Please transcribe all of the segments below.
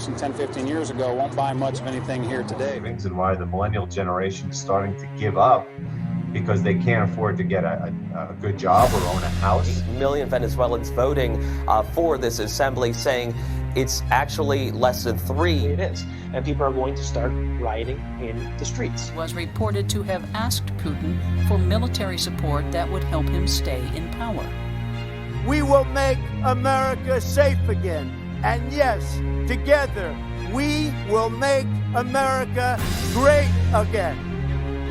generation 10, 15 years ago won't buy much of anything here today. And why the millennial generation is starting to give up because they can't afford to get a good job or own a house. 8 million Venezuelans voting for this assembly, saying it's actually less than 3. It is. And people are going to start rioting in the streets. Was reported to have asked Putin for military support that would help him stay in power. We will make America safe again. And yes, together, we will make America great again.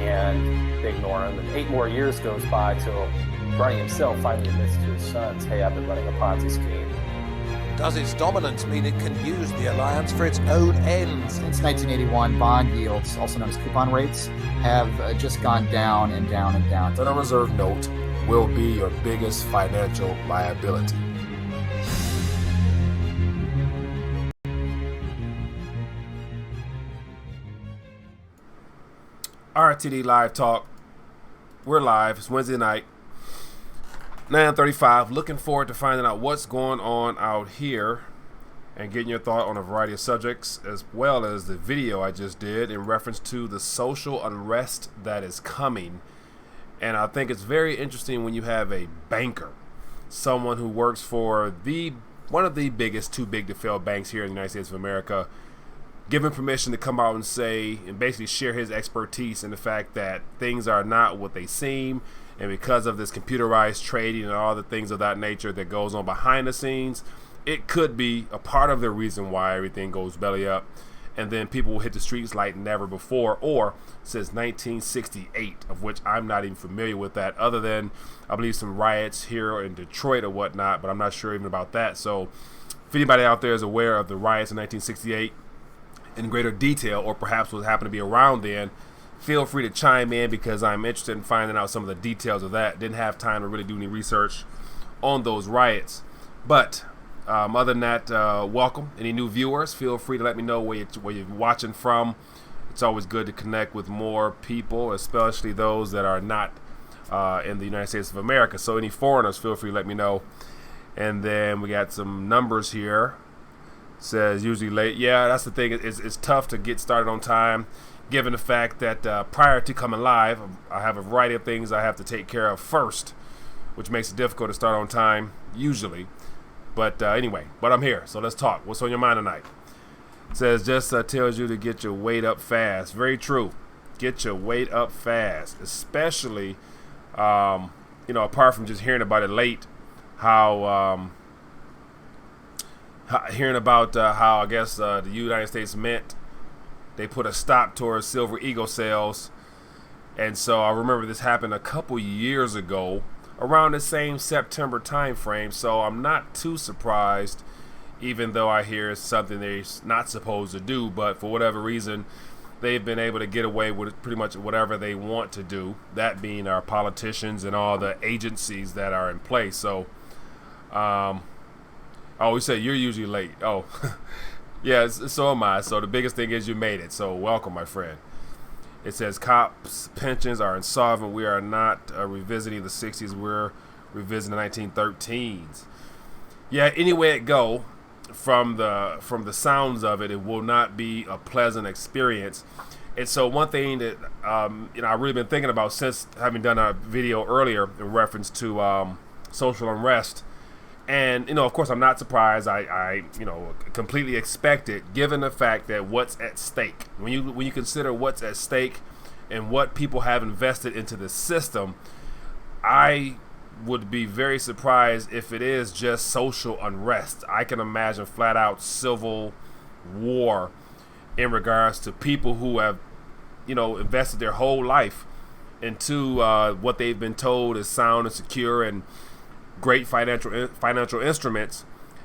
And they ignore him. And 8 more years goes by till Bernie himself finally admits to his sons, hey, I've been running a Ponzi scheme. Does its dominance mean it can use the alliance for its own ends? Since 1981, bond yields, also known as coupon rates, have just gone down and down and down. The Federal Reserve note will be your biggest financial liability. RTD Live Talk. We're live. It's Wednesday night, 9:35. Looking forward to finding out what's going on out here and getting your thought on a variety of subjects, as well as the video I just did in reference to the social unrest that is coming. And I think it's very interesting when you have a banker, someone who works for one of the biggest too big to fail banks here in the United States of America, given permission to come out and say and basically share his expertise in the fact that things are not what they seem, and because of this computerized trading and all the things of that nature that goes on behind the scenes, it could be a part of the reason why everything goes belly up, and then people will hit the streets like never before, or since 1968, of which I'm not even familiar with that, other than I believe some riots here in Detroit or whatnot, but I'm not sure even about that. So if anybody out there is aware of the riots in 1968 in greater detail, or perhaps what happened to be around then, feel free to chime in, because I'm interested in finding out some of the details of that. Didn't have time to really do any research on those riots. But other than that, welcome. Any new viewers, feel free to let me know where you're watching from. It's always good to connect with more people, especially those that are not in the United States of America. So any foreigners, feel free to let me know. And then we got some numbers here. Says usually late. Yeah, that's the thing. It's tough to get started on time, given the fact that prior to coming live, I have a variety of things I have to take care of first, which makes it difficult to start on time usually. But anyway, but I'm here, so let's talk. What's on your mind tonight? It says just tells you to get your weight up fast. Very true. Get your weight up fast, especially apart from just hearing about it late, hearing about how I guess the United States Mint, they put a stop towards silver eagle sales. And so I remember this happened a couple years ago around the same September time frame. So I'm not too surprised, even though I hear it's something they're not supposed to do. But for whatever reason, they've been able to get away with pretty much whatever they want to do, that being our politicians and all the agencies that are in place. So oh, we say you're usually late. Oh, yeah, so am I. So the biggest thing is you made it. So welcome, my friend. It says cops' pensions are insolvent. We are not revisiting the 60s. We're revisiting the 1913s. Yeah, anyway it go, from the sounds of it, it will not be a pleasant experience. And so one thing that I've really been thinking about since having done a video earlier in reference to social unrest. And, of course, I'm not surprised. I completely expect it, given the fact that what's at stake. When you consider what's at stake and what people have invested into the system, I would be very surprised if it is just social unrest. I can imagine flat out civil war in regards to people who have, invested their whole life into what they've been told is sound and secure and great financial instruments,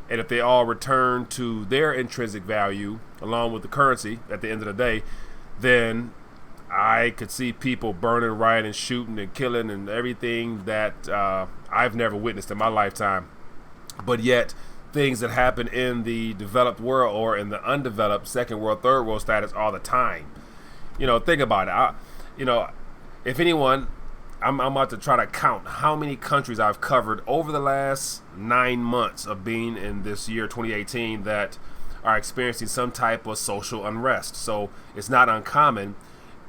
and if they all return to their intrinsic value along with the currency at the end of the day, then I could see people burning, rioting, shooting, and killing, and everything that I've never witnessed in my lifetime. But yet, things that happen in the developed world or in the undeveloped second world, third world status all the time. Think about it. If anyone, I'm about to try to count how many countries I've covered over the last 9 months of being in this year 2018 that are experiencing some type of social unrest. So it's not uncommon,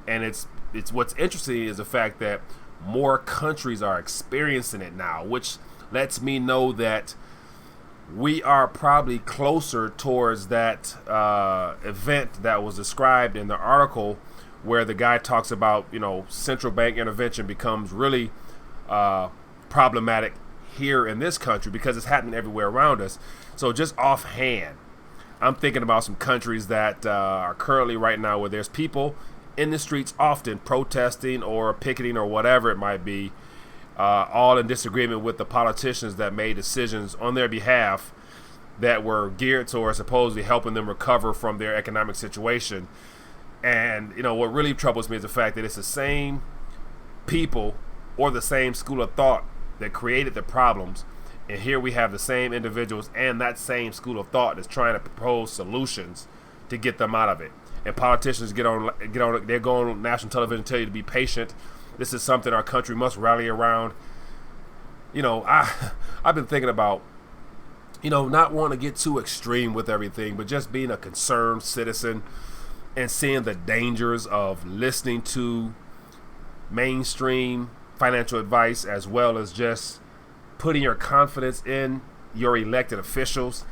and it's what's interesting is the fact that more countries are experiencing it now, which lets me know that we are probably closer towards that event that was described in the article, where the guy talks about, central bank intervention becomes really problematic here in this country because it's happening everywhere around us. So just offhand, I'm thinking about some countries that are currently right now where there's people in the streets often protesting or picketing or whatever it might be, all in disagreement with the politicians that made decisions on their behalf that were geared towards supposedly helping them recover from their economic situation. And, what really troubles me is the fact that it's the same people or the same school of thought that created the problems. And here we have the same individuals and that same school of thought that's trying to propose solutions to get them out of it. And politicians they go on national television, tell you to be patient. This is something our country must rally around. I've been thinking about, not wanting to get too extreme with everything, but just being a concerned citizen and seeing the dangers of listening to mainstream financial advice, as well as just putting your confidence in your elected officials.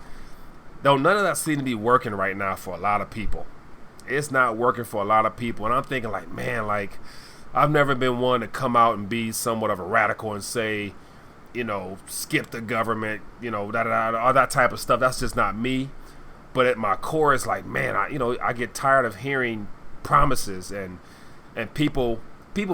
Though none of that seems to be working right now for a lot of people. It's not working for a lot of people. And I'm thinking I've never been one to come out and be somewhat of a radical and say, skip the government, all that type of stuff. That's just not me. But at my core, it's I get tired of hearing promises and people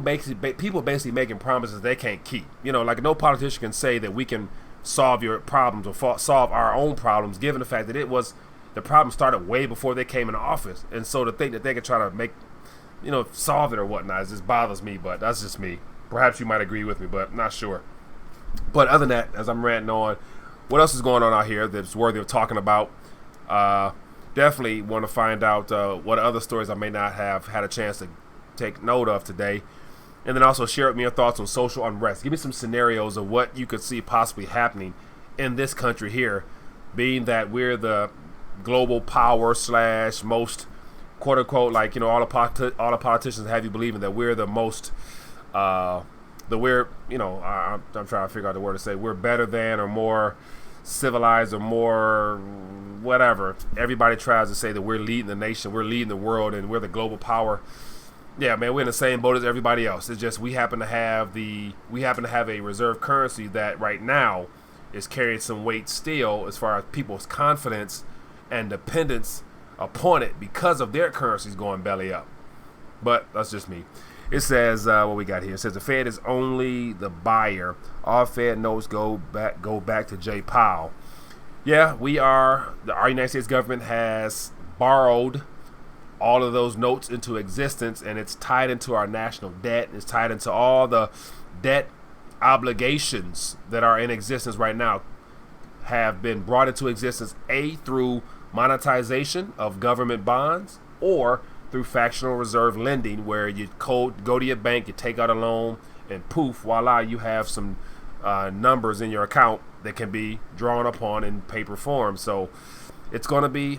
basically making promises they can't keep. No politician can say that we can solve your problems or solve our own problems, given the fact that the problem started way before they came into office. And so to think that they could try to make, solve it or whatnot, it just bothers me. But that's just me. Perhaps you might agree with me, but not sure. But other than that, as I'm ranting on, what else is going on out here that's worthy of talking about? Definitely want to find out what other stories I may not have had a chance to take note of today. And then also share with me your thoughts on social unrest. Give me some scenarios of what you could see possibly happening in this country here, being that we're the global power / most, quote unquote, all the politicians have you believing that we're the most, I'm trying to figure out the word to say, we're better than or more civilized or more whatever. Everybody tries to say that we're leading the nation, we're leading the world, and we're the global power. Yeah, man, we're in the same boat as everybody else. It's just we happen to have a reserve currency that right now is carrying some weight still as far as people's confidence and dependence upon it because of their currencies going belly up. But that's just me. It says what we got here. It says the Fed is only the buyer. All Fed notes go back to Jay Powell. Yeah, our United States government has borrowed all of those notes into existence, and it's tied into our national debt. It's tied into all the debt obligations that are in existence right now, have been brought into existence through monetization of government bonds or through fractional reserve lending, where you go to your bank, you take out a loan, and poof, voila, you have some numbers in your account that can be drawn upon in paper form. So it's going to be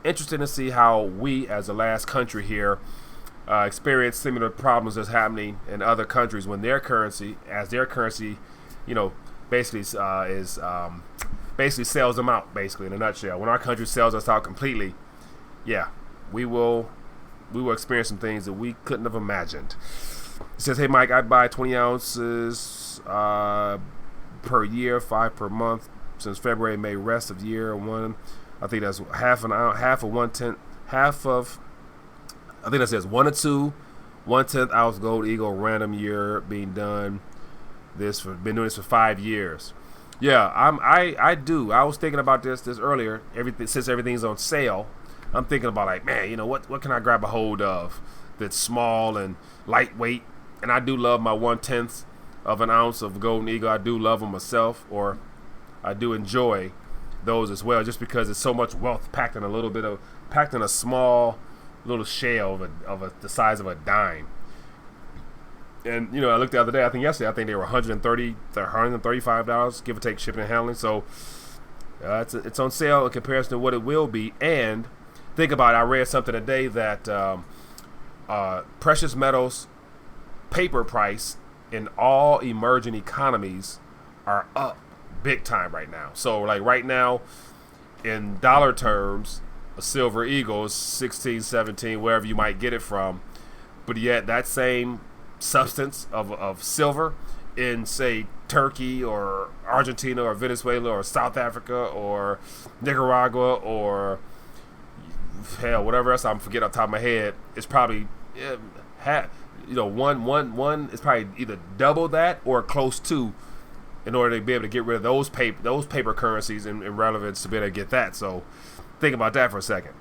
interesting to see how we, as the last country here, experience similar problems that's happening in other countries when their currency, basically sells them out. Basically, in a nutshell, when our country sells us out completely, yeah, we will experience some things that we couldn't have imagined. It says, "Hey Mike, I buy 20 ounces per year, 5 per month since February, May, rest of year one." I think that's half of 1/10, I think that says 1 or 2 1/10 ounce gold eagle random year being done. Been doing this for 5 years. Yeah, I do. I was thinking about this earlier. Since everything's on sale, I'm thinking about what can I grab a hold of that's small and lightweight. And I do love my 1/10 of an ounce of golden eagle. I do love them myself, or I do enjoy those as well, just because it's so much wealth packed in a small little shell of the size of a dime. And I looked the other day, I think yesterday, they were $135, give or take shipping and handling. So It's on sale in comparison to what it will be. And think about it. I read something today that precious metals paper price in all emerging economies are up big time right now. So like right now, in dollar terms, a silver eagle is 16, 17, wherever you might get it from. But yet that same substance of silver in, say, Turkey or Argentina or Venezuela or South Africa or Nicaragua or hell, whatever else I'm forgetting off the top of my head, it's probably one is probably either double that or close to, in order to be able to get rid of those paper currencies in relevance to be able to get that. So think about that for a second.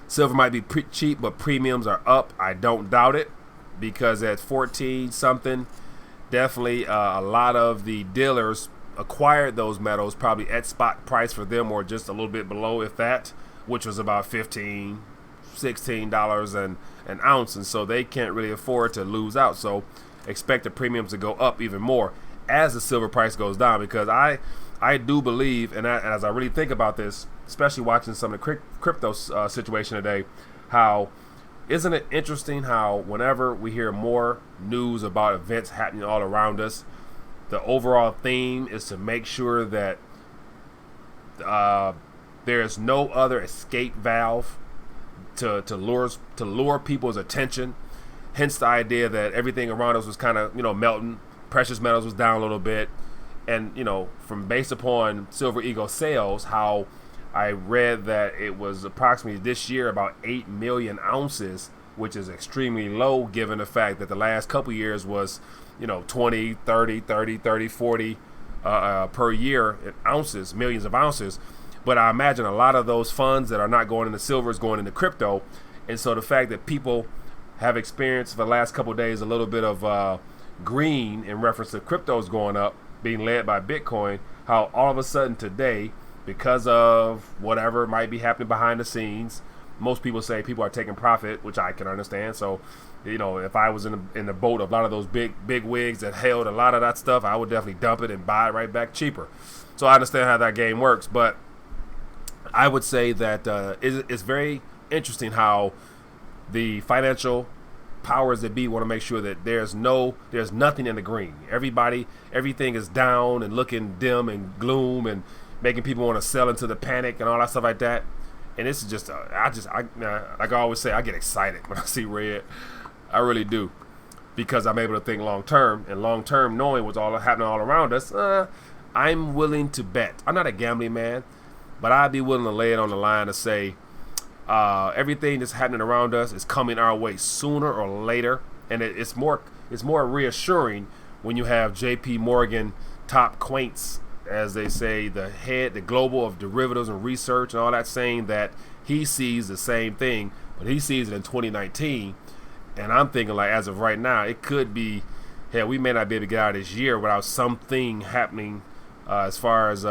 Silver might be cheap, but premiums are up. I don't doubt it, because at 14 something, definitely a lot of the dealers acquired those metals probably at spot price for them, or just a little bit below, if that, which was about $15, $16 an ounce, and so they can't really afford to lose out. So expect the premiums to go up even more as the silver price goes down, because I do believe, and as I really think about this, especially watching some of the crypto situation today, how isn't it interesting how whenever we hear more news about events happening all around us, the overall theme is to make sure that there is no other escape valve to lure people's attention. Hence the idea that everything around us was kind of, melting. Precious metals was down a little bit. And, from based upon Silver Eagle sales, how I read that it was approximately this year about 8 million ounces, which is extremely low given the fact that the last couple years was, 20, 30, 40 per year in ounces, millions of ounces. But I imagine a lot of those funds that are not going into silver is going into crypto. And so the fact that people have experienced for the last couple of days a little bit of green in reference to cryptos going up, being led by Bitcoin, how all of a sudden today, because of whatever might be happening behind the scenes, most people say people are taking profit, which I can understand. So, if I was in the boat of a lot of those big wigs that held a lot of that stuff, I would definitely dump it and buy it right back cheaper. So I understand how that game works, but I would say that it's very interesting how the financial powers that be want to make sure that there's nothing in the green. Everything is down and looking dim and gloom, and making people want to sell into the panic and all that stuff like that. And this is just, like I always say, I get excited when I see red. I really do, because I'm able to think long term, and long term, knowing what's all happening all around us, I'm willing to bet. I'm not a gambling man, but I'd be willing to lay it on the line to say everything that's happening around us is coming our way sooner or later, and it's more reassuring when you have J.P. Morgan top quaints, as they say, the global of derivatives and research and all that, saying that he sees the same thing, but he sees it in 2019. And I'm thinking, like, as of right now, it could be, hell, we may not be able to get out of this year without something happening as far as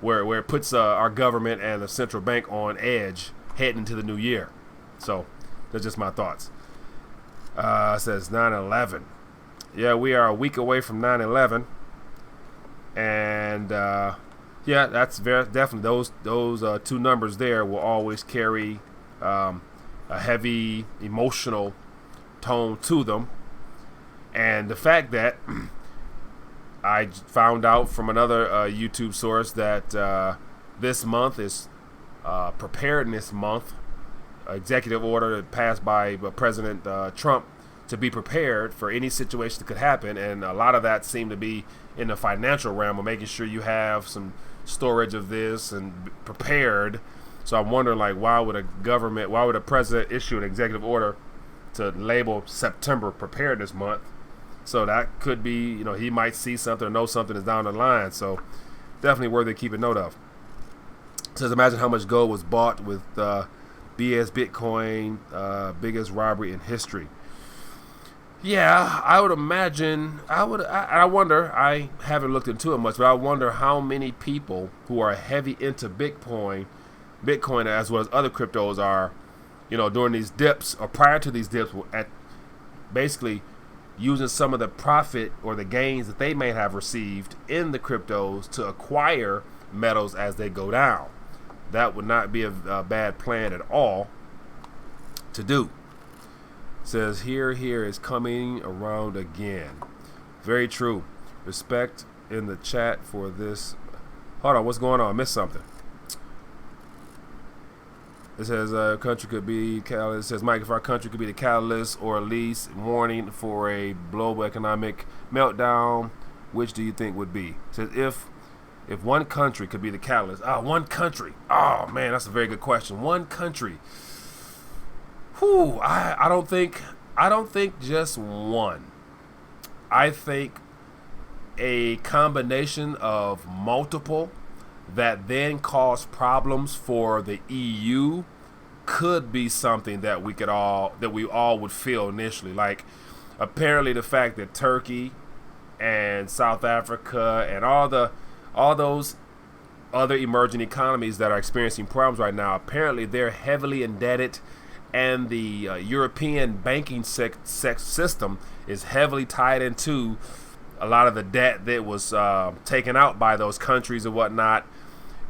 where it puts our government and the central bank on edge heading into the new year. So that's just my thoughts. It says 9/11. Yeah, we are a week away from 9/11, and yeah, that's very definitely those two numbers there will always carry a heavy emotional tone to them. And the fact that I found out from another YouTube source that this month is Preparedness Month, executive order that passed by President Trump to be prepared for any situation that could happen, and a lot of that seemed to be in the financial realm of making sure you have some storage of this and prepared. So I'm wondering, like, why would a president issue an executive order to label September Preparedness Month? So that could be, he might see something or know something is down the line. So definitely worthy to keep a note of. It says, imagine how much gold was bought with BS Bitcoin, biggest robbery in history. Yeah, I would imagine, I wonder, I haven't looked into it much, but I wonder how many people who are heavy into Bitcoin as well as other cryptos are, during these dips or prior to these dips, at basically using some of the profit or the gains that they may have received in the cryptos to acquire metals as they go down. That would not be a bad plan at all to do. It says here is coming around again. Very true. Respect in the chat for this. Hold on, what's going on? I missed something. It says country could be catalyst. It says, Mike, if our country could be the catalyst or at least warning for a global economic meltdown, which do you think would be? It says if one country could be the catalyst. One country. Oh man, that's a very good question. One country. Whew, I don't think just one. I think a combination of multiple that then cause problems for the EU could be something that we all would feel initially. Like apparently the fact that Turkey and South Africa and all those other emerging economies that are experiencing problems right now, apparently they're heavily indebted, and the European banking system is heavily tied into a lot of the debt that was taken out by those countries and whatnot,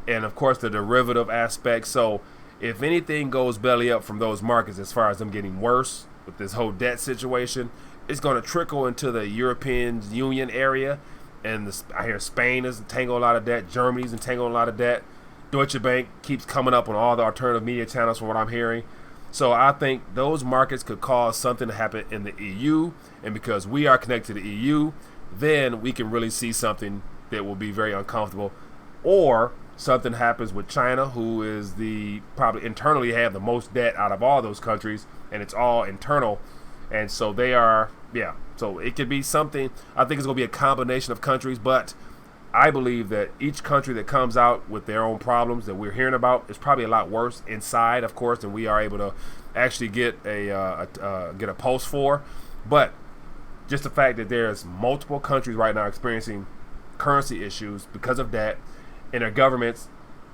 and of course the derivative aspect. So if anything goes belly up from those markets as far as them getting worse with this whole debt situation, it's going to trickle into the European Union area. And I hear Spain is entangled a lot of debt. Germany's entangled a lot of debt. Deutsche Bank keeps coming up on all the alternative media channels from what I'm hearing. So I think those markets could cause something to happen in the EU. And because we are connected to the EU, then we can really see something that will be very uncomfortable. Or something happens with China, who is probably internally have the most debt out of all those countries. And it's all internal. And so they are, so it could be something. I think it's going to be a combination of countries, but I believe that each country that comes out with their own problems that we're hearing about is probably a lot worse inside, of course, than we are able to actually get a pulse for. But just the fact that there's multiple countries right now experiencing currency issues because of debt, and their governments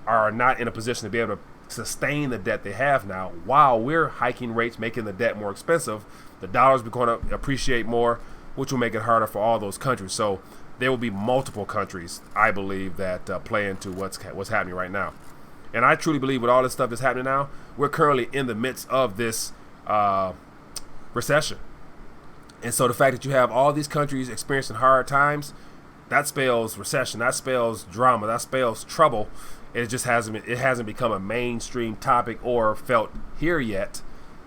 are not in a position to be able to sustain the debt they have now, while we're hiking rates, making the debt more expensive, the dollar's going to appreciate more, which will make it harder for all those countries. So there will be multiple countries, I believe, that play into what's happening right now. And I truly believe with all this stuff that's happening now, we're currently in the midst of this recession. And so the fact that you have all these countries experiencing hard times, that spells recession, that spells drama, that spells trouble. It just hasn't become a mainstream topic or felt here yet.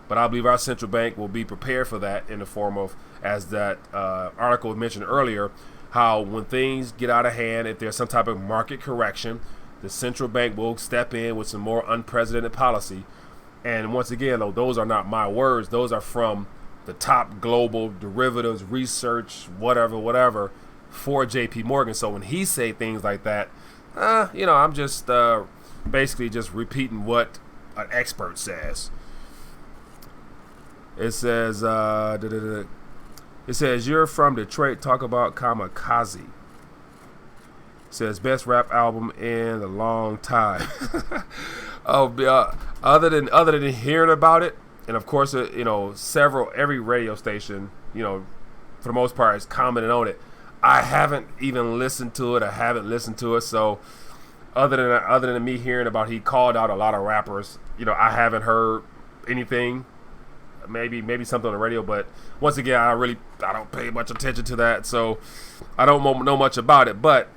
But I believe our central bank will be prepared for that in the form of, as that article mentioned earlier, how when things get out of hand, if there's some type of market correction, the central bank will step in with some more unprecedented policy. And once again, though, those are not my words. Those are from the top global derivatives research, whatever, for JP Morgan. So when he say things like that, I'm just basically just repeating what an expert says. It says, you're from Detroit, talk about Kamikaze. It says, best rap album in a long time. Other than hearing about it, and of course, every radio station, for the most part, has commented on it. I haven't even listened to it. I haven't listened to it. So other than me hearing about, he called out a lot of rappers. I haven't heard anything. Maybe something on the radio, but once again, I don't pay much attention to that, so I don't know much about it. But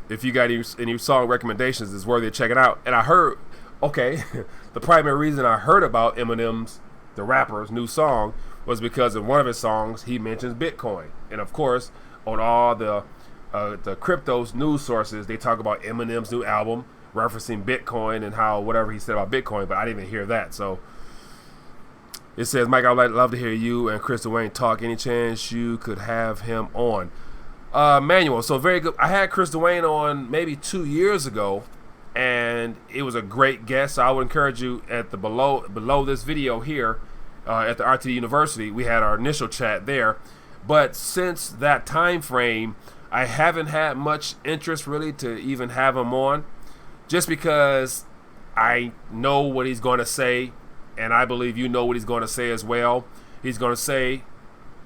if you got any song recommendations, it's worthy of checking out. And I heard, the primary reason I heard about Eminem's, the rapper's new song, was because in one of his songs he mentions Bitcoin, and of course, on all the crypto's news sources, they talk about Eminem's new album referencing Bitcoin and how whatever he said about Bitcoin, but I didn't even hear that. So it says, Mike, I would love to hear you and Chris Dwayne talk. Any chance you could have him on? Manuel, so very good. I had Chris Dwayne on maybe 2 years ago, and it was a great guest. So I would encourage you at the below this video here at the RTD University. We had our initial chat there, but since that time frame, I haven't had much interest really to even have him on, just because I know what he's going to say. And I believe you know what he's going to say as well. He's going to say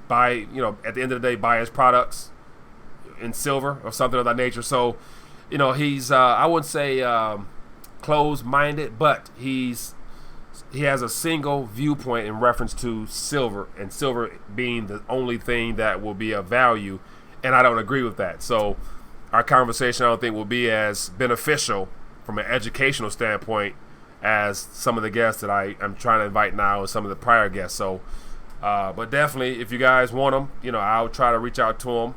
buy, you know, at the end of the day, buy his products in silver or something of that nature. So, you know, he's I wouldn't say closed-minded, but he has a single viewpoint in reference to silver, and silver being the only thing that will be of value, and I don't agree with that. So our conversation, I don't think, will be as beneficial from an educational standpoint as some of the guests that I'm trying to invite now and some of the prior guests. So, but definitely, if you guys want them, you know, I'll try to reach out to them,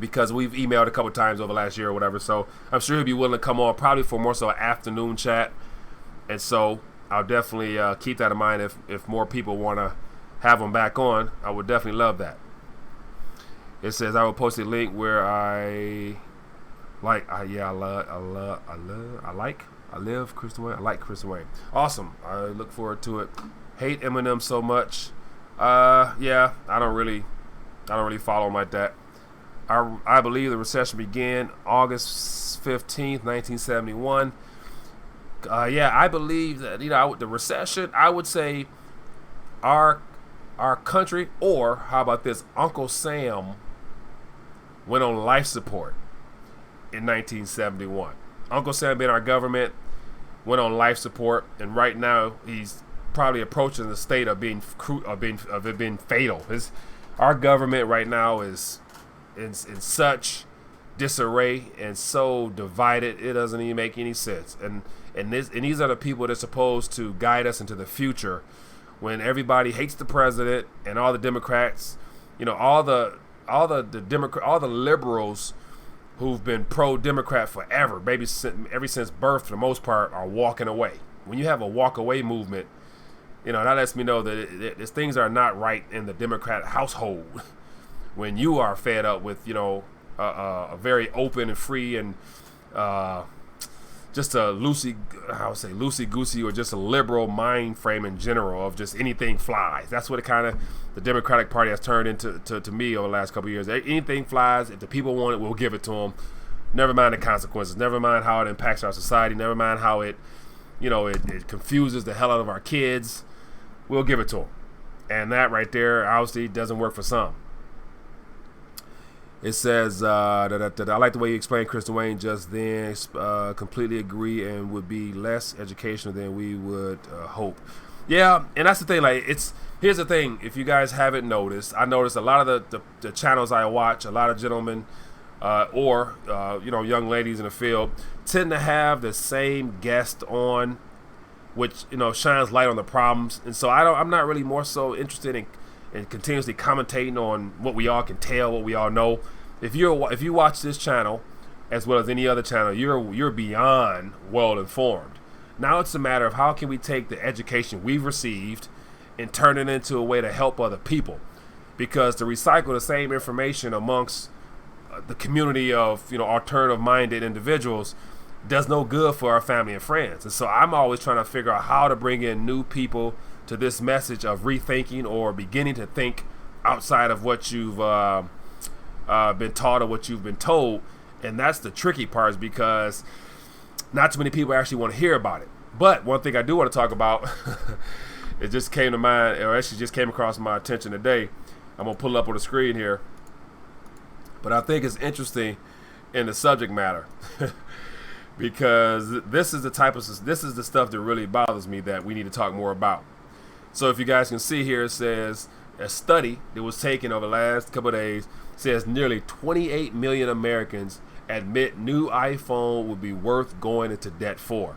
because we've emailed a couple times over last year or whatever. So I'm sure he'll be willing to come on, probably for more so an afternoon chat. And so I'll definitely keep that in mind. If more people want to have him back on, I would definitely love that. It says I will post a link where I like Christian Wayne. I like Christian Wayne. Awesome. I look forward to it. Hate Eminem so much. Yeah, I don't really follow him like that. I believe the recession began August 15th, 1971. Yeah, I believe that, you know, the recession, I would say our country, or how about this, Uncle Sam went on life support in 1971. Uncle Sam being our government went on life support, and right now he's probably approaching the state of it being fatal. Our government right now is in such disarray and so divided, it doesn't even make any sense. And these are the people that's supposed to guide us into the future, when everybody hates the president and all the Democrats, you know, all the liberals who've been pro-Democrat forever, ever since birth for the most part, are walking away. When you have a walk away movement, you know, that lets me know that things are not right in the Democrat household. When you are fed up with, you know, a very open and free and just a loosey-goosey, or just a liberal mind frame in general of just anything flies. That's what the Democratic Party has turned into to me over the last couple of years. Anything flies. If the people want it, we'll give it to them. Never mind the consequences. Never mind how it impacts our society. Never mind how it confuses the hell out of our kids. We'll give it to them. And that right there obviously doesn't work for some. It says, I like the way you explained Christian Wayne just then. Completely agree, and would be less educational than we would hope. Yeah, and that's the thing. Like, here's the thing. If you guys haven't noticed, I noticed a lot of the channels I watch, a lot of gentlemen or young ladies in the field tend to have the same guest on, which, you know, shines light on the problems. And so I'm not really more so interested in continuously commentating on what we all can tell, what we all know. If you watch this channel, as well as any other channel, you're beyond well informed. Now it's a matter of how can we take the education we've received and turn it into a way to help other people, because to recycle the same information amongst the community of, you know, alternative-minded individuals does no good for our family and friends. And so I'm always trying to figure out how to bring in new people to this message of rethinking, or beginning to think outside of what you've been taught or what you've been told. And that's the tricky part, is because not too many people actually want to hear about it. But one thing I do want to talk about, it just came to mind, or actually just came across my attention today. I'm going to pull it up on the screen here. But I think it's interesting in the subject matter because this is the stuff that really bothers me that we need to talk more about. So if you guys can see here, it says a study that was taken over the last couple of days says nearly 28 million Americans admit new iPhone would be worth going into debt for.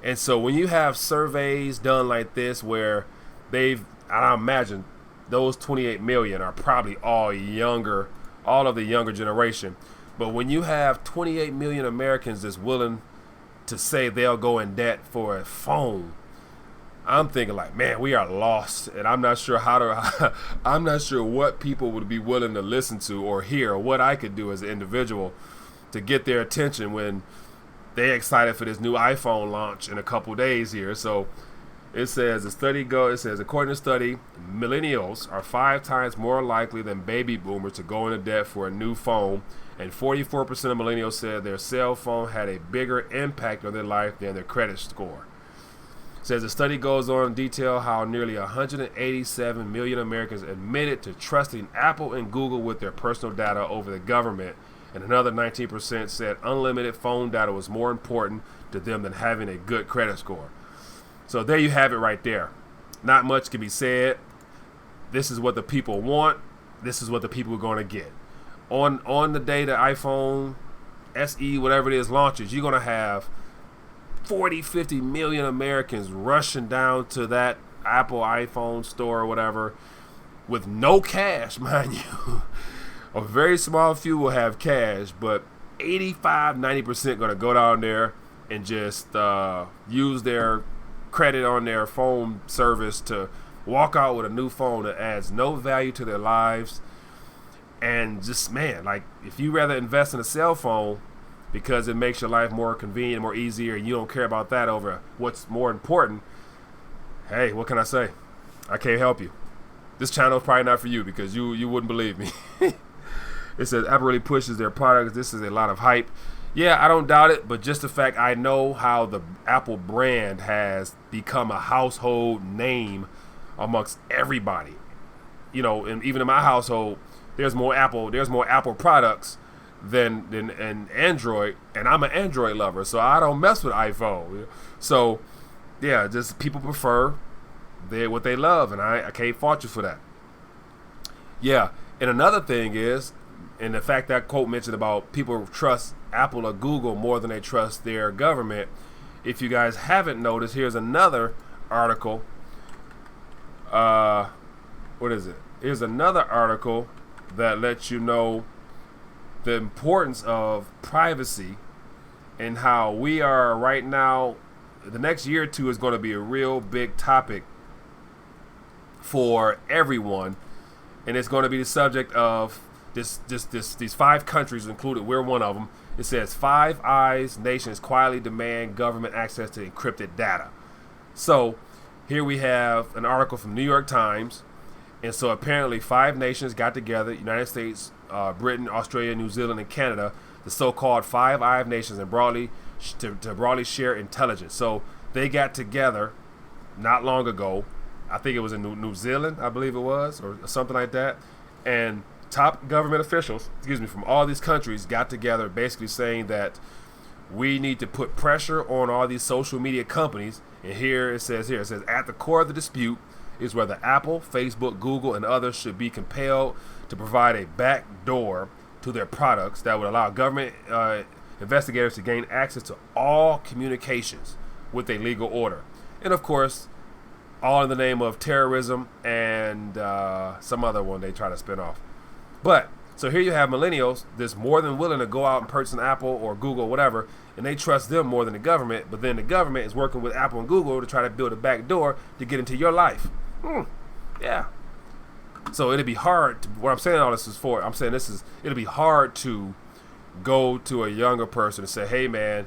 And so when you have surveys done like this, where I imagine those 28 million are probably all of the younger generation. But when you have 28 million Americans that's willing to say they'll go in debt for a phone, I'm thinking like, man, we are lost, and I'm not sure I'm not sure what people would be willing to listen to or hear, or what I could do as an individual to get their attention when they're excited for this new iPhone launch in a couple days here. So it says according to the study, millennials are 5 times more likely than baby boomers to go into debt for a new phone, and 44% of millennials said their cell phone had a bigger impact on their life than their credit score. Says the study goes on to detail how nearly 187 million Americans admitted to trusting Apple and Google with their personal data over the government, and another 19% said unlimited phone data was more important to them than having a good credit score. So there you have it right there. Not much can be said. This is what the people want. This is what the people are going to get. On the day the iPhone SE, whatever it is, launches, you're going to have 40, 50 million Americans rushing down to that Apple iPhone store or whatever with no cash, mind you. A very small few will have cash, but 85, 90% going to go down there and just use their credit on their phone service to walk out with a new phone that adds no value to their lives. And just, man, like, if you rather invest in a cell phone because it makes your life more convenient, more easier, and you don't care about that over what's more important, hey, what can I say? I can't help you. This channel is probably not for you because you wouldn't believe me. It says Apple really pushes their products. This is a lot of hype. Yeah, I don't doubt it, but just the fact I know how the Apple brand has become a household name amongst everybody. You know, and even in my household, there's more Apple products than Android, and I'm an Android lover, so I don't mess with iPhone. So yeah, just people prefer what they love, and I can't fault you for that. Yeah, and another thing is, and the fact that quote mentioned about people trust Apple or Google more than they trust their government. If you guys haven't noticed, here's another article. What is it? Here's another article that lets you know the importance of privacy and how we are right now. The next year or two is going to be a real big topic for everyone, and it's going to be the subject of these 5 countries included. We're one of them. It says 5 eyes nations quietly demand government access to encrypted data. So here we have an article from New York Times. And so apparently 5 nations got together: United States, Britain, Australia, New Zealand, and Canada, the so-called 5 Eyes nations, and to broadly share intelligence. So they got together not long ago. I think it was in New Zealand, I believe it was, or something like that. And top government officials, from all these countries got together basically saying that we need to put pressure on all these social media companies. And it says at the core of the dispute is whether Apple, Facebook, Google, and others should be compelled to provide a back door to their products that would allow government investigators to gain access to all communications with a legal order. And of course, all in the name of terrorism and some other one they try to spin off. But so here you have millennials that's more than willing to go out and purchase an Apple or Google, whatever, and they trust them more than the government. But then the government is working with Apple and Google to try to build a back door to get into your life. Yeah. So it'd be hard. What I'm saying all this is for, it'll be hard to go to a younger person and say, hey man,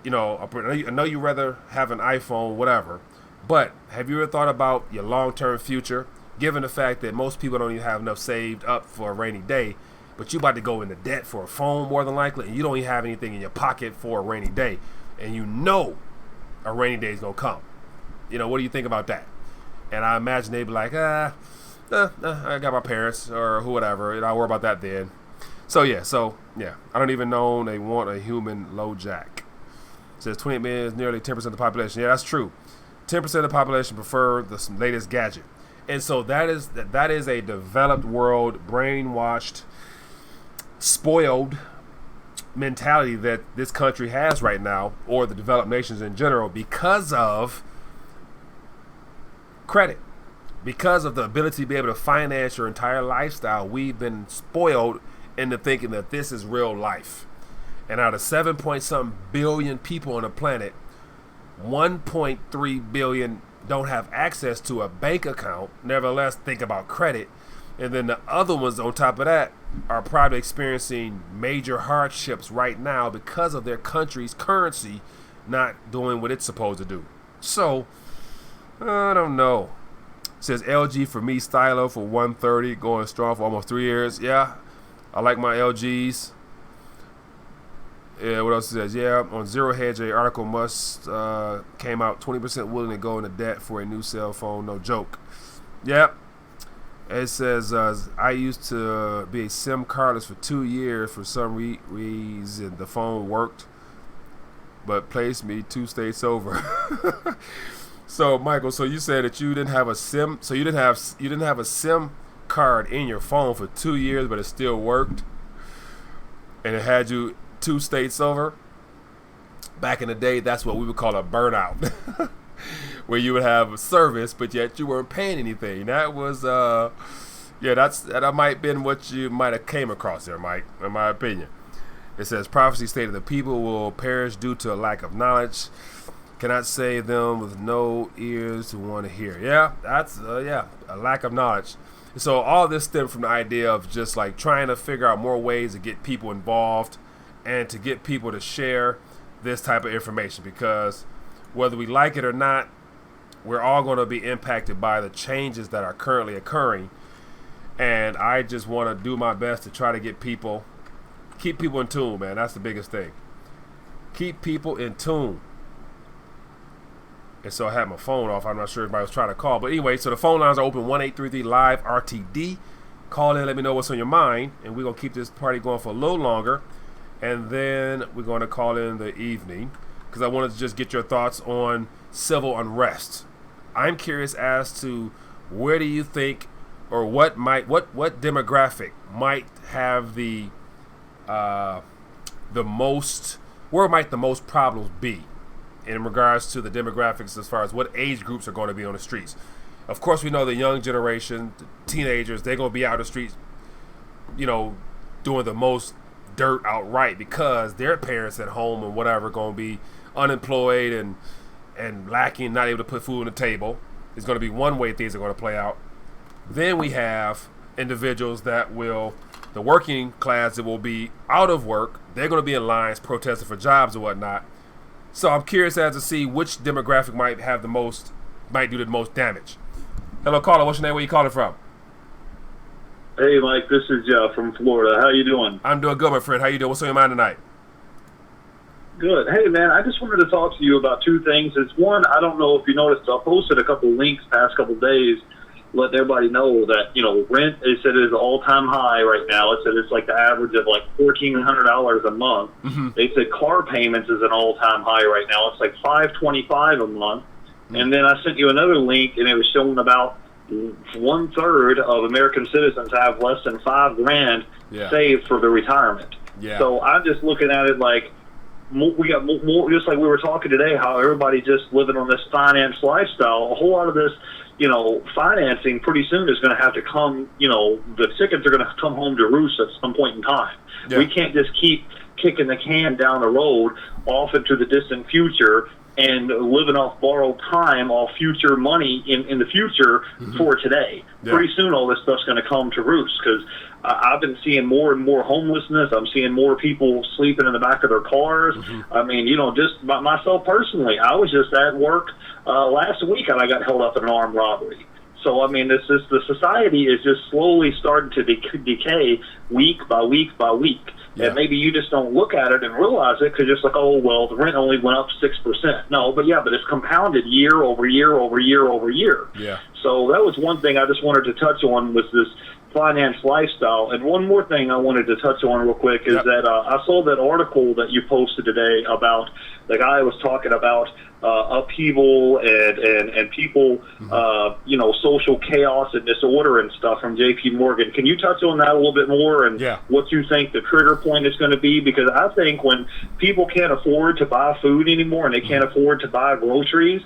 I know you rather have an iPhone, whatever, but have you ever thought about your long-term future? Given the fact that most people don't even have enough saved up for a rainy day, but you about to go into debt for a phone more than likely, and you don't even have anything in your pocket for a rainy day, and you know a rainy day is gonna come. What do you think about that? And I imagine they'd be like, I got my parents or whoever, and I'll worry about that then. So yeah, I don't even know they want a human low jack. It says 28 million is nearly 10% of the population. Yeah, that's true. 10% of the population prefer the latest gadget. And so that is a developed world, brainwashed, spoiled mentality that this country has right now, or the developed nations in general, because of credit, because of the ability to be able to finance your entire lifestyle. We've been spoiled into thinking that this is real life. And out of 7-point-something billion people on the planet, 1.3 billion don't have access to a bank account, nevertheless think about credit. And then the other ones on top of that are probably experiencing major hardships right now because of their country's currency not doing what it's supposed to do. So I don't know. It says LG for me, stylo for 130, going strong for almost 3 years. Yeah, I like my LGs. Yeah, what else it says? Yeah, on Zero Hedge, a article must came out 20% willing to go into debt for a new cell phone. No joke. Yep. It says, I used to be a SIM cardless for 2 years. For some reason, the phone worked, but placed me 2 states over. So, Michael, so you said that you didn't have a SIM, so you didn't have a SIM card in your phone for 2 years, but it still worked, and it had you 2 states over. Back in the day, that's what we would call a burnout, where you would have a service, but yet you weren't paying anything. That was, that might have been what you might have came across there, Mike, in my opinion. It says, prophecy stated the people will perish due to a lack of knowledge. Cannot save them with no ears to want to hear. Yeah, that's, a lack of knowledge. So all this stemmed from the idea of just like trying to figure out more ways to get people involved and to get people to share this type of information, because whether we like it or not, we're all going to be impacted by the changes that are currently occurring. And I just want to do my best to try to keep people in tune, man. That's the biggest thing. Keep people in tune. And so I had my phone off. I'm not sure if anybody was trying to call. But anyway, so the phone lines are open, 1-833-LIVE RTD. Call in, let me know what's on your mind. And we're going to keep this party going for a little longer. And then we're going to call in the evening, because I wanted to just get your thoughts on civil unrest. I'm curious as to where do you think, or what demographic might have the most, where might the most problems be in regards to the demographics, as far as what age groups are going to be on the streets. Of course, we know the young generation, the teenagers, they're going to be out on the streets, doing the most dirt outright, because their parents at home and whatever going to be unemployed and lacking, not able to put food on the table. It's going to be one way things are going to play out. Then we have individuals the working class that will be out of work. They're going to be in lines protesting for jobs and whatnot. So I'm curious as to see which demographic might do the most damage. Hello, caller. What's your name? Where you calling from? Hey, Mike. This is Jeff from Florida. How you doing? I'm doing good, my friend. How you doing? What's on your mind tonight? Good. Hey, man, I just wanted to talk to you about 2 things. It's one, I don't know if you noticed, I posted a couple links past couple days, let everybody know that, rent, it said is an all-time high right now. It said it's like the average of like $1,400 a month. Mm-hmm. They said car payments is an all-time high right now. It's like $525 a month. Mm-hmm. And then I sent you another link, and it was showing about 1/3 of American citizens have less than $5,000 saved for their retirement. Yeah. So I'm just looking at it like, we got more, just like we were talking today, how everybody just living on this finance lifestyle. A whole lot of this, financing pretty soon is going to have to come, the tickets are going to come home to roost at some point in time. Yeah. We can't just keep kicking the can down the road off into the distant future and living off borrowed time, off future money in the future for today. Yeah. Pretty soon all this stuff's going to come to roost, because I've been seeing more and more homelessness. I'm seeing more people sleeping in the back of their cars. Mm-hmm. I mean, just by myself personally, I was just at work last week and I got held up in an armed robbery. So, I mean, the society is just slowly starting to decay week by week by week. Yeah. And maybe you just don't look at it and realize it, because it's like, oh, well, the rent only went up 6%. No, but it's compounded year over year over year over year. Yeah. So that was one thing I just wanted to touch on, was this finance lifestyle. And one more thing I wanted to touch on real quick is that I saw that article that you posted today about the guy was talking about upheaval and people, social chaos and disorder and stuff from J.P. Morgan. Can you touch on that a little bit more, and what you think the trigger point is going to be? Because I think when people can't afford to buy food anymore and they can't afford to buy groceries,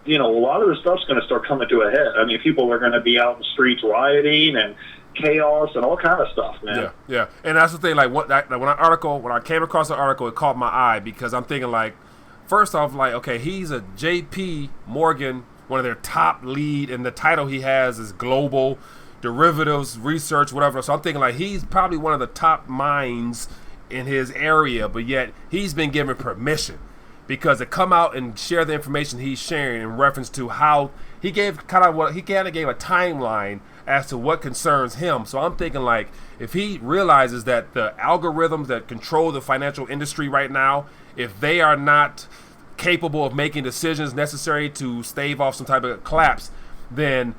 a lot of the stuff's going to start coming to a head. I mean, people are going to be out in the streets rioting and chaos and all kind of stuff, man. Yeah. And that's the thing. Like when I came across the article, it caught my eye, because I'm thinking, like, first off, like, okay, he's a J.P. Morgan, one of their top lead, and the title he has is Global Derivatives Research, whatever. So I'm thinking, like, he's probably one of the top minds in his area, but yet he's been given permission because to come out and share the information he's sharing in reference to how he gave a timeline as to what concerns him. So I'm thinking, like, if he realizes that the algorithms that control the financial industry right now, if they are not capable of making decisions necessary to stave off some type of collapse, then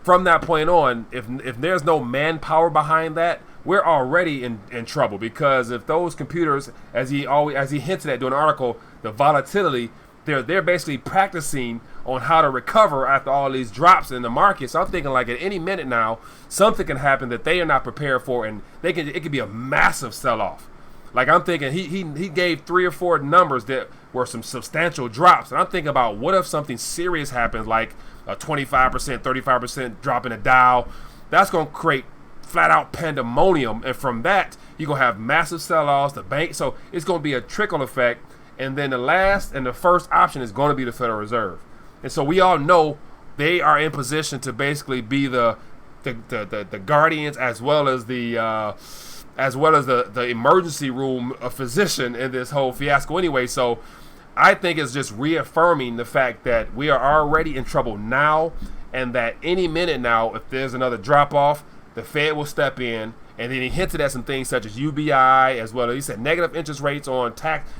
from that point on, if there's no manpower behind that, we're already in trouble. Because if those computers, as he hinted at during the article, the volatility, they're basically practicing on how to recover after all these drops in the market. So I'm thinking, like, at any minute now, something can happen that they are not prepared for, and it could be a massive sell-off. Like, I'm thinking he gave 3 or 4 numbers that were some substantial drops, and I'm thinking about what if something serious happens, like a 25%, 35% drop in the Dow. That's going to create flat-out pandemonium, and from that, you're going to have massive sell-offs, the bank. So it's going to be a trickle effect, and then the last and the first option is going to be the Federal Reserve. And so we all know they are in position to basically be the guardians, as well as the emergency room physician in this whole fiasco anyway. So I think it's just reaffirming the fact that we are already in trouble now, and that any minute now, if there's another drop-off, the Fed will step in. And then he hinted at some things such as UBI, as well as he said negative interest rates on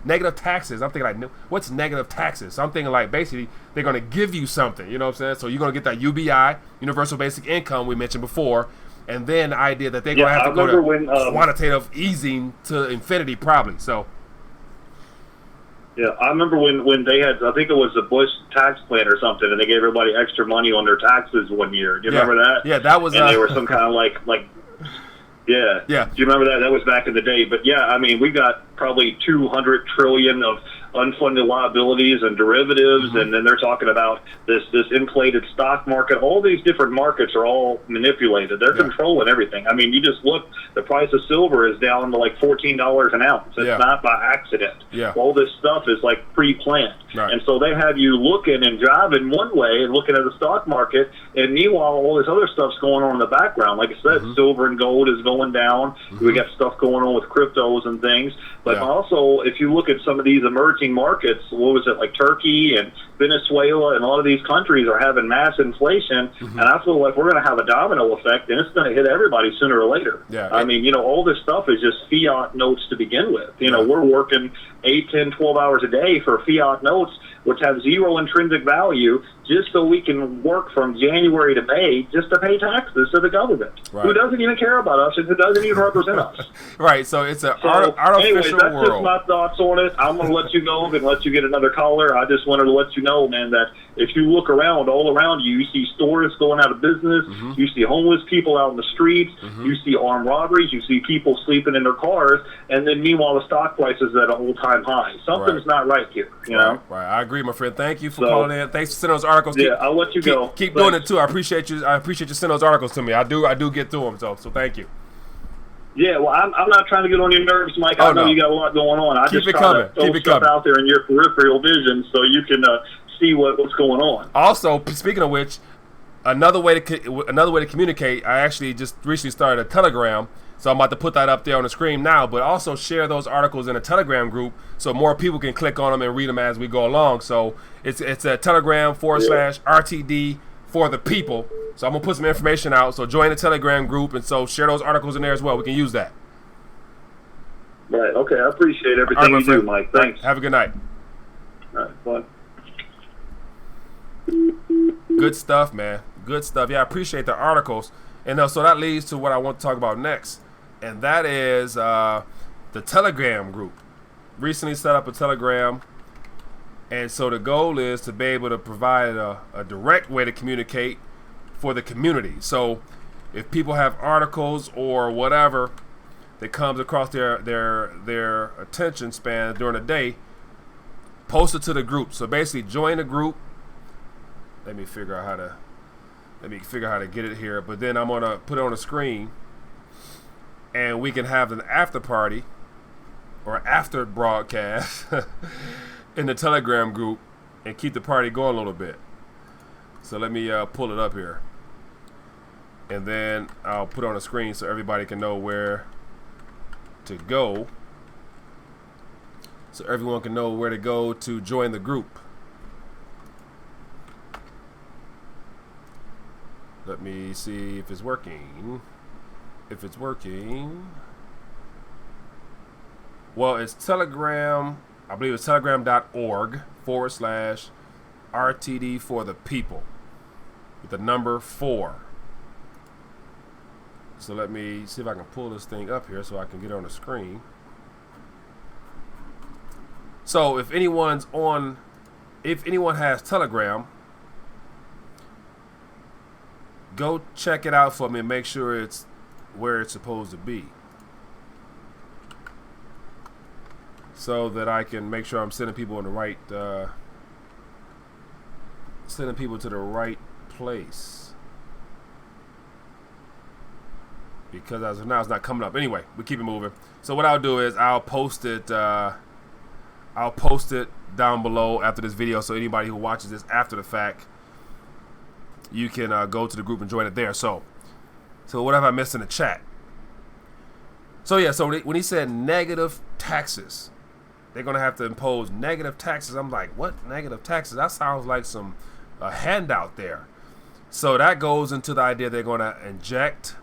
negative taxes. I'm thinking, like, what's negative taxes? So I'm thinking, like, basically they're going to give you something, you know what I'm saying? So you're going to get that UBI, Universal Basic Income, we mentioned before, and then the idea that they're going to have to go to quantitative easing to infinity probably. So. Yeah, I remember when they had, I think it was the Bush tax plan or something, and they gave everybody extra money on their taxes one year. Do you remember that? Yeah, that was. And they were some kind of like. Yeah. Yeah. Do you remember that? That was back in the day. But yeah, I mean, we got probably 200 trillion of unfunded liabilities and derivatives, and then they're talking about this inflated stock market. All these different markets are all manipulated. They're controlling everything. I mean, you just look, the price of silver is down to like $14 an ounce. It's not by accident. Yeah. All this stuff is like pre-planned. Right. And so they have you looking and driving one way and looking at the stock market, and meanwhile, all this other stuff's going on in the background. Like I said, silver and gold is going down. We got stuff going on with cryptos and things. But also, if you look at some of these emerging markets, what was it, like Turkey and Venezuela, and a lot of these countries are having mass inflation, and I feel like we're going to have a domino effect, and it's going to hit everybody sooner or later. Yeah. I mean, you know, all this stuff is just fiat notes to begin with. You know, we're working 8, 10, 12 hours a day for fiat notes, which have zero intrinsic value, just so we can work from January to May just to pay taxes to the government, who doesn't even care about us and who doesn't even represent us. Right, so it's an artificial anyways, that's world. just my thoughts on it. I'm going to let you go and let you get another caller. I just wanted to let you know, man, that if you look around, all around you, you see stores going out of business, you see homeless people out in the streets, you see armed robberies, you see people sleeping in their cars, and then meanwhile the stock price is at an all-time high. Something's not right here, you know? Right, I agree, my friend. Thank you for calling in. Thanks for sending those articles. Yeah, I'll let you go. Keep doing it too. I appreciate you. I appreciate you sending those articles to me. I do get through them. So thank you. Yeah, well, I'm not trying to get on your nerves, Mike. I know you got a lot going on. I just try to throw stuff out there in your peripheral vision so you can see what's going on. Also, speaking of which, another way to communicate. I actually just recently started a Telegram, so I'm about to put that up there on the screen now. But also share those articles in a Telegram group so more people can click on them and read them as we go along. So it's a Telegram / RTD for the people. So I'm gonna put some information out. So join the Telegram group, and so share those articles in there as well. We can use that. Right. Okay. I appreciate everything you do, Mike. Thanks. Have a good night. All right. Bye. Good stuff, man. Good stuff. Yeah, I appreciate the articles. And so that leads to what I want to talk about next, and that is the Telegram group. Recently set up a Telegram, and so the goal is to be able to provide a direct way to communicate for the community. So if people have articles or whatever that comes across their attention span during the day, post it to the group. So basically join the group. Let me figure out how to get it here, but then I'm gonna put it on the screen, and we can have an after party or after broadcast in the Telegram group and keep the party going a little bit. So let me pull it up here, and then I'll put it on the screen so everybody can know where to go. so everyone can know where to go to join the group. Let me see if it's working. If it's working. Well, it's Telegram. I believe it's telegram.org/RTD for the people with the number 4. So let me see if I can pull this thing up here so I can get on the screen. So if anyone has Telegram, go check it out for me and make sure it's where it's supposed to be, so that I can make sure I'm sending people in the right, sending people to the right place. Because as of now, it's not coming up. Anyway, we keep it moving. So what I'll do is I'll post it. I'll post it down below after this video, so anybody who watches this after the fact, you can go to the group and join it there. So what have I missed in the chat? So yeah, so when he said negative taxes, they're gonna have to impose negative taxes. I'm like, what negative taxes? That sounds like some handout there. So that goes into the idea they're gonna inject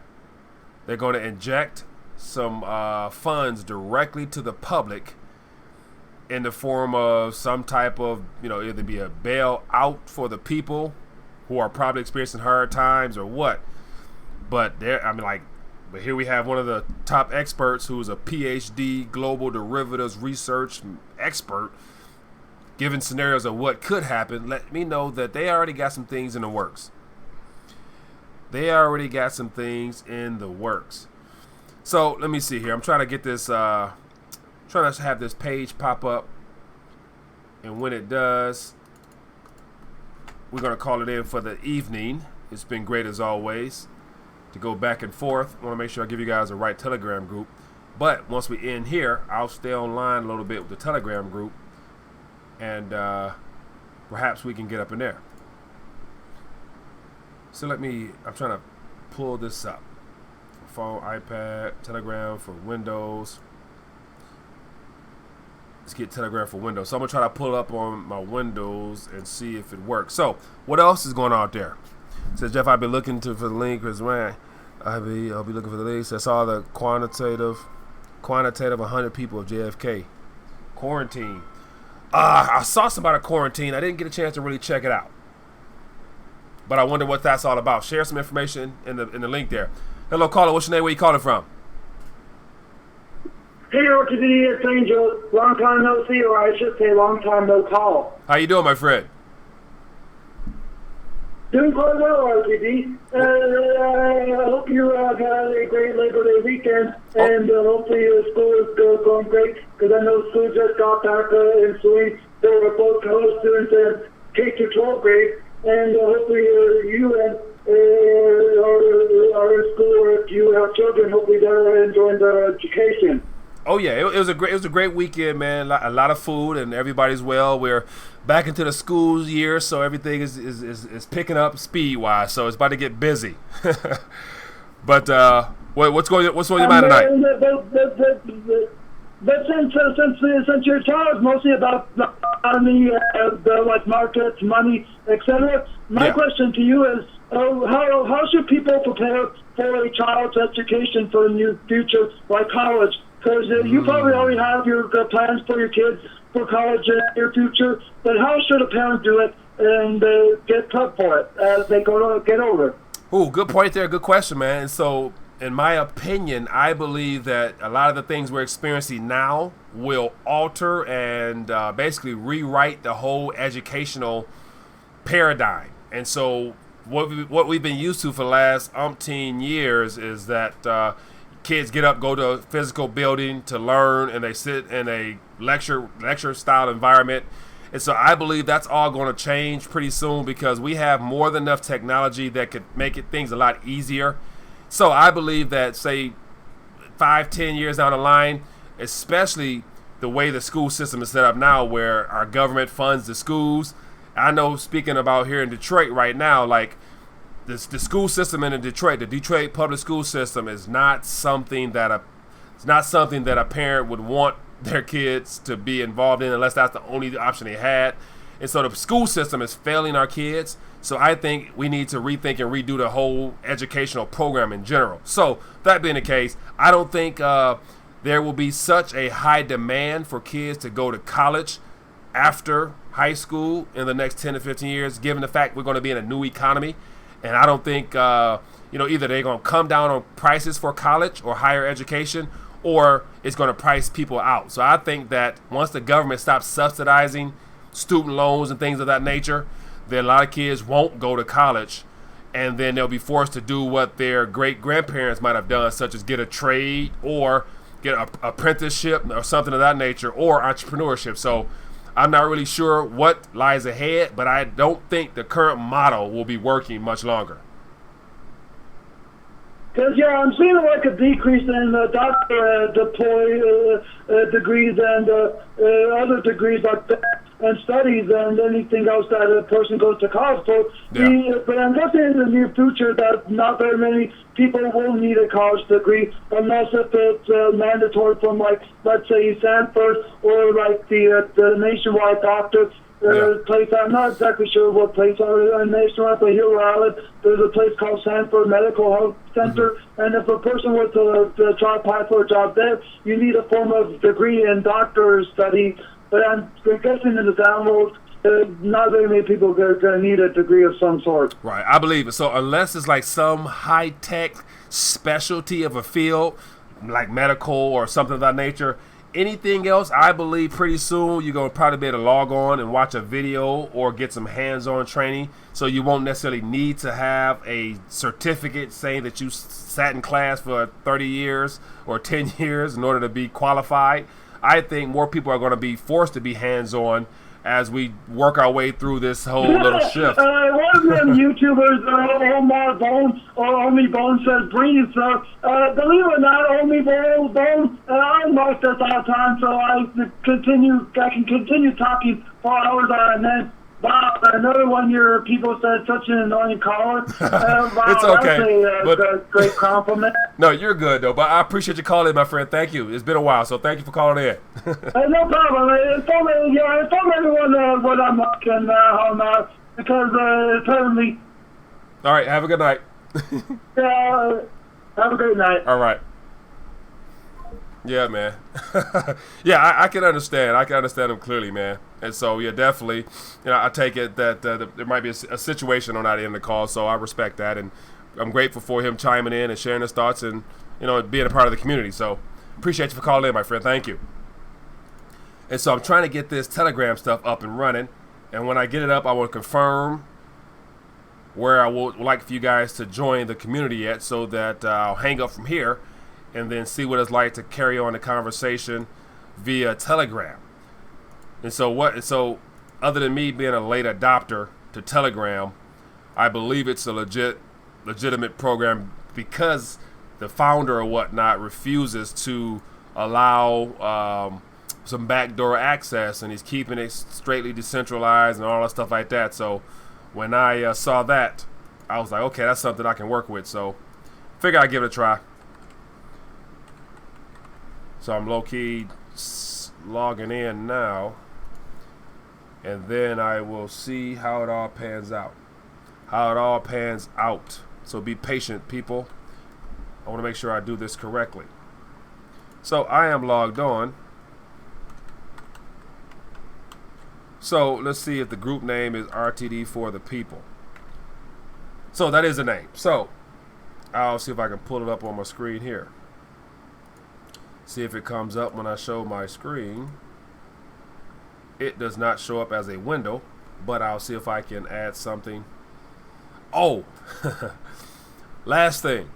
some funds directly to the public in the form of some type of, either be a bailout for the people who are probably experiencing hard times or what. But but here we have one of the top experts who's a PhD global derivatives research expert giving scenarios of what could happen. Let me know that they already got some things in the works. So let me see here. I'm trying to get this, trying to have this page pop up. And when it does, we're going to call it in for the evening. It's been great as always to go back and forth. I want to make sure I give you guys the right Telegram group. But once we end here, I'll stay online a little bit with the Telegram group. And perhaps we can get up in there. So I'm trying to pull this up. Phone, iPad, Telegram for Windows. Let's get Telegram for Windows. So I'm going to try to pull it up on my Windows and see if it works. So what else is going on out there? It says, Jeff, I've been looking for the link. I'll be looking for the links. That's all the quantitative 100 people of JFK. Quarantine. I saw somebody quarantine. I didn't get a chance to really check it out. But I wonder what that's all about. Share some information in the link there. Hello, caller. What's your name? Where you calling from? Hey, RTD, it's Angel. Long time no see, or I should say long time no call. How you doing, my friend? Doing quite well, RTD. I hope you had a great Labor Day weekend, and hopefully your school is going great, because I know school just got back in Sweet. They were both college students in K through 12th grade, and hopefully you and are in school, or if you have children, hopefully they're enjoying their education. Oh yeah, it was a great weekend, man. A lot of food, and everybody's well. We're back into the school year, so everything is picking up speed wise. So it's about to get busy. But what's going on your mind tonight? But since your talk is mostly about the economy, like markets, money, etc., my question to you is, how should people prepare for a child's education for the new future, like college? Because you probably already have your plans for your kids for college in your future, but how should a parent do it and get prepped for it as they get older? Ooh, good point there. Good question, man. And so, in my opinion, I believe that a lot of the things we're experiencing now will alter and basically rewrite the whole educational paradigm. And so, what we've been used to for the last umpteen years is that kids get up, go to a physical building to learn, and they sit in a lecture style environment. And so I believe that's all going to change pretty soon, because we have more than enough technology that could make things a lot easier. So I believe that, say, 5-10 years down the line, especially the way the school system is set up now, where our government funds the schools. I know, speaking about here in Detroit right now, like, the school system in Detroit, the Detroit public school system, is not something that a parent would want their kids to be involved in unless that's the only option they had. And so the school system is failing our kids. So I think we need to rethink and redo the whole educational program in general. So that being the case, I don't think there will be such a high demand for kids to go to college after high school in the next 10 to 15 years, given the fact we're going to be in a new economy. And I don't think, either they're going to come down on prices for college or higher education, or it's going to price people out. So I think that once the government stops subsidizing student loans and things of that nature, then a lot of kids won't go to college, and then they'll be forced to do what their great-grandparents might have done, such as get a trade or get an apprenticeship or something of that nature, or entrepreneurship. So I'm not really sure what lies ahead, but I don't think the current model will be working much longer. Because, I'm seeing like a decrease in doctor degrees and other degrees like that, and studies and anything else that a person goes to college for. Yeah. But I'm guessing in the near future that not very many people will need a college degree unless if it's mandatory from, like, let's say Stanford or like the nationwide doctor place. I'm not exactly sure what place nationwide, but here where I live, there's a place called Stanford Medical Health Center, and if a person were to try to apply for a job there, you need a form of degree in doctor study. But I'm guessing in the download, not very many people are going to need a degree of some sort. Right, I believe it. So unless it's like some high-tech specialty of a field, like medical or something of that nature, anything else, I believe pretty soon you're going to probably be able to log on and watch a video or get some hands-on training. So you won't necessarily need to have a certificate saying that you sat in class for 30 years or 10 years in order to be qualified. I think more people are going to be forced to be hands-on as we work our way through this whole little shift. One of them YouTubers, Omar Bone, or Omi Bone, says breathe. So, believe it or not, Omi Bone, I watch this all the time, so I can continue talking for hours on end. Wow, another one your people said such an annoying caller. Wow, it's okay. That's a great compliment. No, you're good, though. But I appreciate you calling in, my friend. Thank you. It's been a while, so thank you for calling in. No problem. Inform everyone what I'm like and how I'm at, because apparently... All right, have a good night. Have a great night. All right. Yeah, man. Yeah, I can understand. I can understand him clearly, man. And so, yeah, definitely, I take it that there might be a situation on that end of the call, so I respect that. And I'm grateful for him chiming in and sharing his thoughts and, being a part of the community. So appreciate you for calling in, my friend. Thank you. And so I'm trying to get this Telegram stuff up and running. And when I get it up, I will confirm where I would like for you guys to join the community at, so that I'll hang up from here and then see what it's like to carry on the conversation via Telegram. And so other than me being a late adopter to Telegram, I believe it's a legitimate program because the founder or whatnot refuses to allow some backdoor access, and he's keeping it straightly decentralized and all that stuff like that. So when I saw that, I was like, okay, that's something I can work with. So figure I'd give it a try. So I'm low-key logging in now, and then I will see how it all pans out. So be patient, people. I want to make sure I do this correctly. So I am logged on. So let's see if the group name is RTD for the people. So that is the name. So I'll see if I can pull it up on my screen here. See if it comes up when I show my screen. It does not show up as a window, but I'll see if I can add something. Oh, last thing.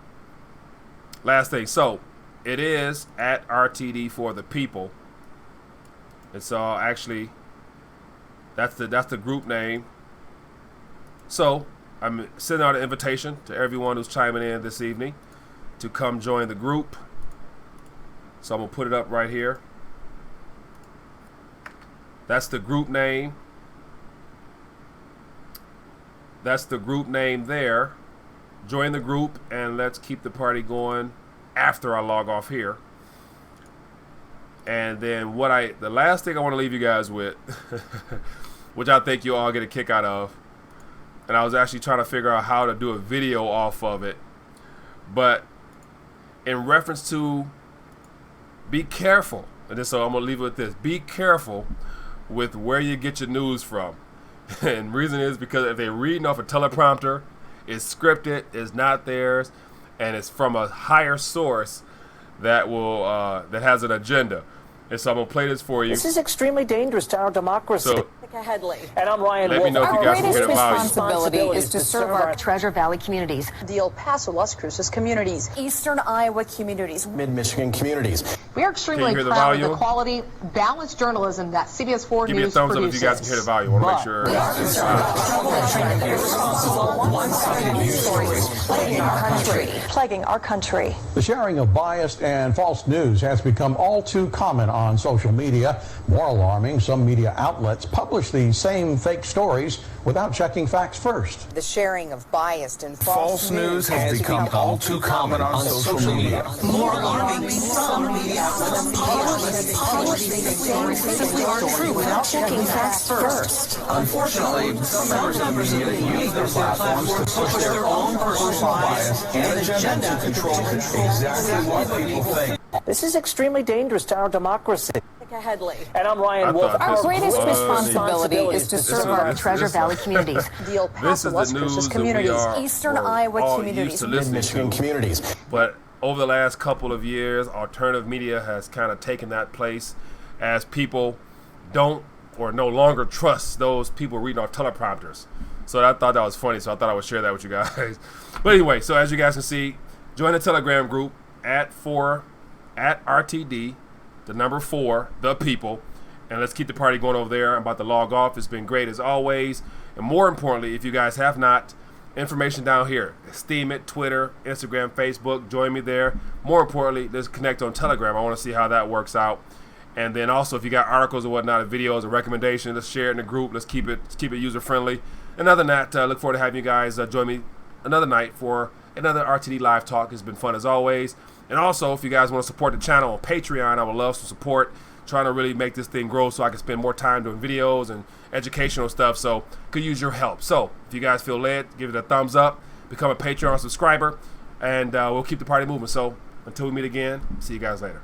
So it is at RTD for the people. And so actually, that's the group name. So I'm sending out an invitation to everyone who's chiming in this evening to come join the group. So I'm going to put it up right here. That's the group name. That's the group name there. Join the group and let's keep the party going after I log off here. And then the last thing I want to leave you guys with, which I think you all get a kick out of, and I was actually trying to figure out how to do a video off of it, but in reference to be careful, and so I'm gonna leave it with this: be careful with where you get your news from. And the reason is because if they're reading off a teleprompter, it's scripted, it's not theirs, and it's from a higher source that that has an agenda. And so I'm gonna play this for you. This is extremely dangerous to our democracy. So, and I'm Ryan let me know if you guys can hear the volume. Responsibility is to serve our Treasure Valley communities, the El Paso, Las Cruces communities, Eastern Iowa communities, Mid-Michigan communities. We are extremely proud of the quality, balanced journalism that CBS 4 Give News me a thumbs produces. up if you guys can hear the volume. I want to make sure. Plaguing our country. The sharing of biased and false news has become all too common on social media. More alarming, some media outlets publish these same fake stories without checking facts first. The sharing of biased and False news has become all too common on social media. More alarming, some media outlets publish these things that simply aren't true without checking facts first. Unfortunately, some members of the media use their platforms to push their own personal bias and agenda to control exactly what people think. This is extremely dangerous to our democracy. And I'm Ryan Wolf. Our greatest responsibility is to serve our Treasure Valley communities, the El Paso, Las Cruces communities, Eastern Iowa communities, Mid-Michigan communities. But over the last couple of years, alternative media has kind of taken that place as people don't or no longer trust those people reading off teleprompters. So I thought that was funny, so I thought I would share that with you guys. But anyway, so as you guys can see, join the Telegram group at RTD, the number 4, the people, and let's keep the party going over there. I'm about to log off. It's been great as always. And more importantly, if you guys have not, information down here. Steam it, Twitter, Instagram, Facebook. Join me there. More importantly, let's connect on Telegram. I want to see how that works out. And then also, if you got articles or whatnot, or videos or recommendations, let's share it in the group. Let's keep it user friendly. And other than that, look forward to having you guys join me another night for another RTD live talk. It's been fun as always. And also, if you guys want to support the channel on Patreon, I would love some support. Trying to really make this thing grow so I can spend more time doing videos and educational stuff. So could use your help. So if you guys feel led, give it a thumbs up, become a Patreon subscriber, and we'll keep the party moving. So until we meet again, see you guys later.